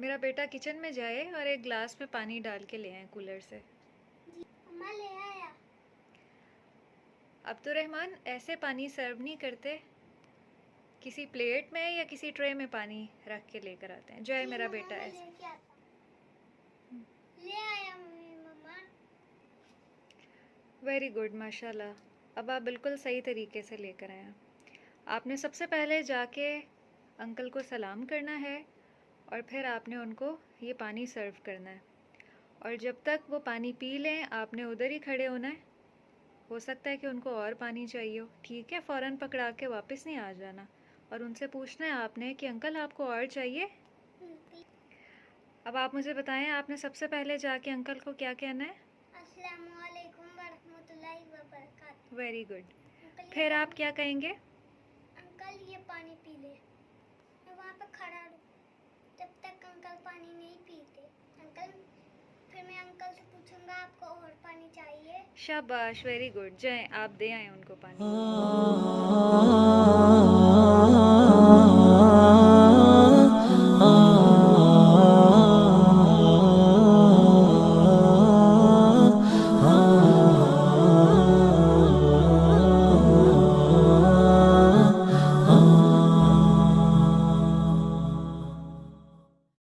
मेरा बेटा किचन में जाए और एक ग्लास में पानी डाल के ले आए कूलर से। अम्मा ले आया। अब्दुर्रहमान ऐसे पानी सर्व नहीं करते, किसी प्लेट में या किसी ट्रे में पानी रख के लेकर आते हैं। जय मेरा बेटा ऐसे। ले आया मम्मी मम्मा। वेरी गुड, माशाल्लाह। अब आप बिल्कुल सही तरीके से लेकर आए हैं। आपने सबसे पहले जाके अंकल को सलाम करना है और फिर आपने उनको ये पानी सर्व करना है। और जब तक वो पानी पी लें आपने उधर ही खड़े होना है। हो सकता है कि उनको और पानी चाहिए हो, ठीक है? फ़ौरन पकड़ा के वापस नहीं आ जाना और उनसे पूछना है आपने कि अंकल आपको और चाहिए। अब आप मुझे बताएं, आपने सबसे पहले जाके अंकल को क्या कहना है? अस्सलामुअलैकुम वरहमतुल्लाहि वबरकातुहू। Very good. फिर आप क्या कहेंगे? अंकल ये पानी पी ले। मैं वहाँ पे खड़ा रहूँ जब तक अंकल पानी नहीं पीते। अंकल फिर मैं अंकल से पूछूंगा आपको और पानी चाहिए? शाबाश, वेरी गुड। जाएं आप दे आए उनको पानी।